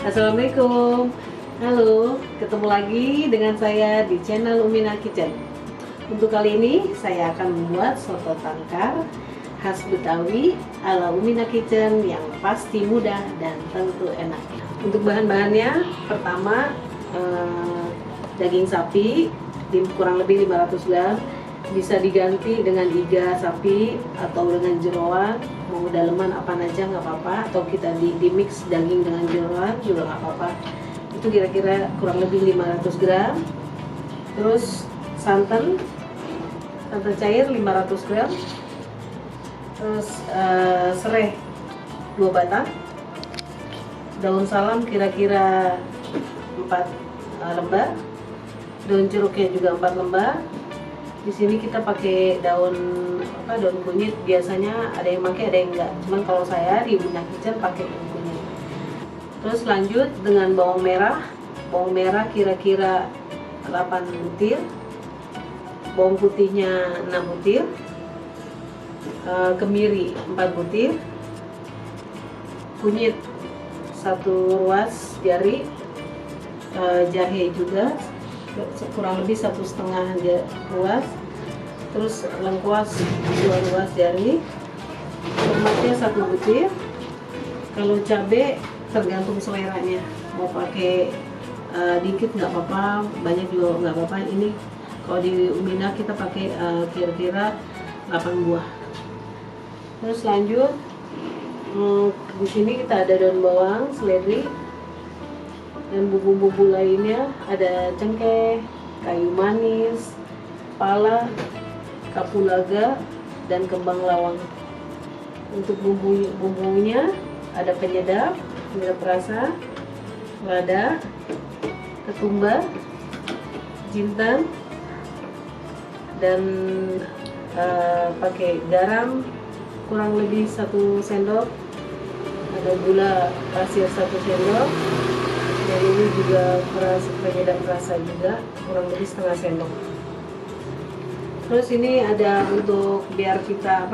Assalamualaikum. Halo, ketemu lagi dengan saya di channel Umina Kitchen. Untuk kali ini saya akan membuat soto tangkar khas Betawi ala Umina Kitchen yang pasti mudah dan tentu enak. Untuk bahan-bahannya, pertama daging sapi kurang lebih 500 gram, bisa diganti dengan iga sapi atau dengan jeroan, mau daleman apa aja nggak apa-apa, atau kita di mix daging dengan jeroan juga nggak apa-apa. Itu kira-kira kurang lebih 500 gram. Terus santan cair 500 gram. Terus serai 2 batang, daun salam kira-kira 4 lembar, daun jeruknya juga 4 lembar. Di sini kita pakai daun kunyit, biasanya ada yang pakai ada yang enggak, cuman kalau saya di Umina Kitchen pakai daun kunyit. Terus lanjut dengan bawang merah kira-kira 8 butir, bawang putihnya 6 butir, kemiri 4 butir, kunyit 1 ruas jari, jahe juga kurang lebih 1,5 ruas, terus lengkuas 2 ruas jari, tomatnya 1 butir. Kalau cabai tergantung seleranya, mau pakai dikit nggak apa-apa, banyak juga nggak apa-apa. Ini kalau di Umina kita pakai kira-kira 8 buah. Terus lanjut, di sini kita ada daun bawang, seledri, dan bumbu-bumbu lainnya ada cengkeh, kayu manis, pala, kapulaga, dan kembang lawang. Untuk bumbunya ada penyedap rasa, lada, ketumbar, jintan, dan pakai garam kurang lebih 1 sendok, ada gula pasir 1 sendok, dan ini juga penyedap rasa juga kurang lebih setengah sendok. Terus ini ada untuk biar kita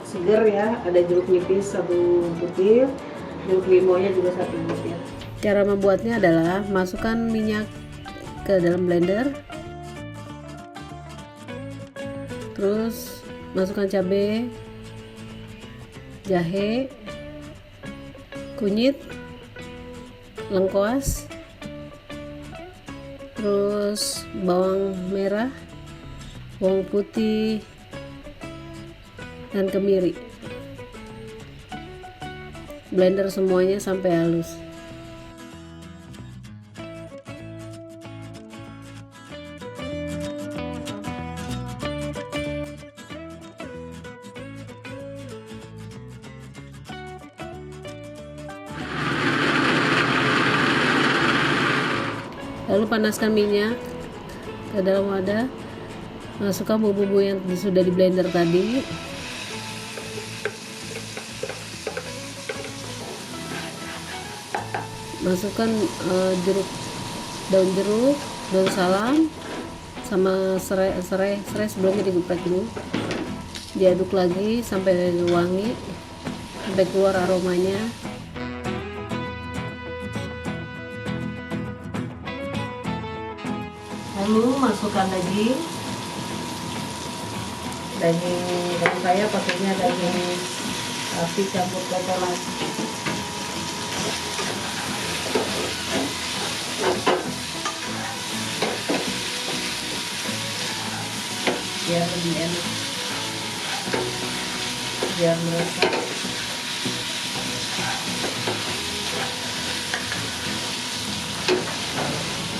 seger ya, ada jeruk nipis 1 butir, jeruk limonya juga 1 butir. Cara membuatnya adalah masukkan minyak ke dalam blender, terus masukkan cabai, jahe, kunyit, lengkuas, terus bawang merah, bawang putih, dan kemiri. Blender semuanya sampai halus. Lalu panaskan minyak ke dalam wadah, masukkan bumbu-bumbu yang sudah di blender tadi, masukkan daun jeruk, daun salam, sama serai sebelumnya diguprek dulu, diaduk lagi sampai wangi, sampai keluar aromanya. Lalu masukkan daging saya pakainya daging sapi campur kotoran. Biar lebih enak, biar meresap.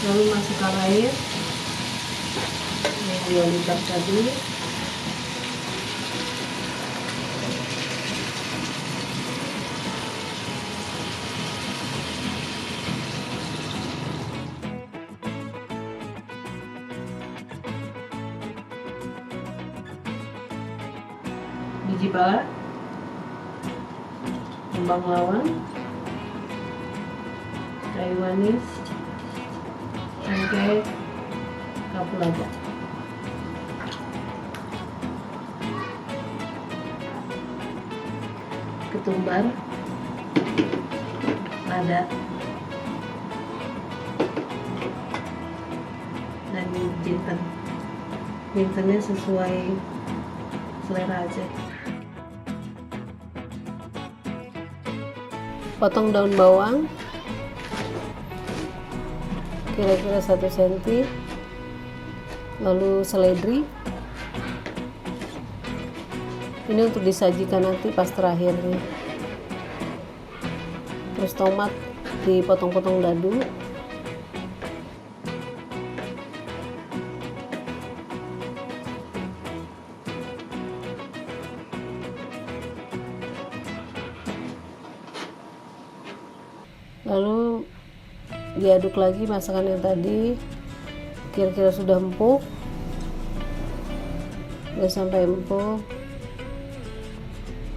Lalu masukkan air yang 2 liter tadi, biji pala, kembang lawang, kayu manis, cengkeh, kapulaga. ketumbar, lada dan jinten. Jintennya sesuai selera aja. Potong daun bawang kira-kira 1 cm, lalu seledri ini untuk disajikan nanti pas terakhir nih. Terus tomat dipotong-potong dadu, lalu diaduk lagi masakan yang tadi kira-kira sudah empuk, udah sampai empuk,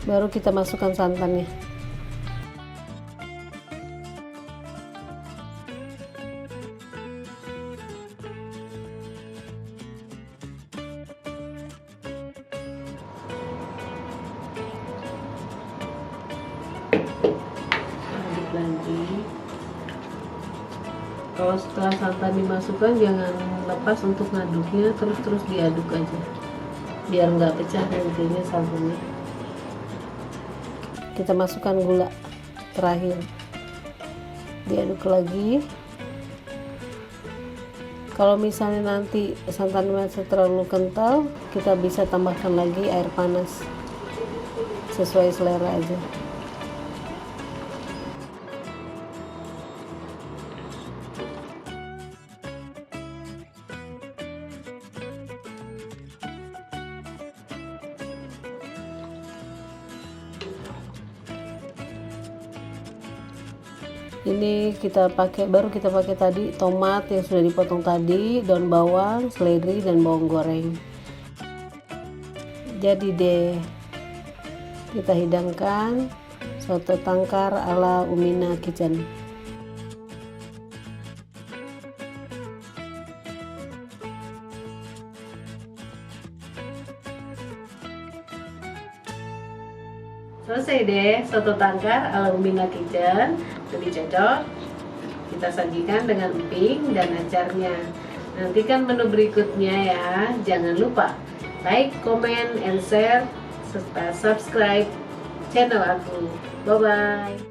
baru kita masukkan santannya. Aduk lagi. Kalau setelah santan dimasukkan jangan lepas untuk ngaduknya, terus diaduk aja biar nggak pecah nantinya santannya. Kita masukkan gula terakhir, diaduk lagi. Kalau misalnya nanti santan masih terlalu kental, kita bisa tambahkan lagi air panas sesuai selera aja. Ini baru kita pakai tadi tomat yang sudah dipotong tadi, daun bawang, seledri, dan bawang goreng. Jadi deh, kita hidangkan soto tangkar ala Umina Kitchen. Selesai deh soto tangkar ala Umina Kitchen. Lebih cocok kita sajikan dengan emping dan acarnya. Nantikan menu berikutnya ya. Jangan lupa like, comment, and share serta subscribe channel aku. Bye bye.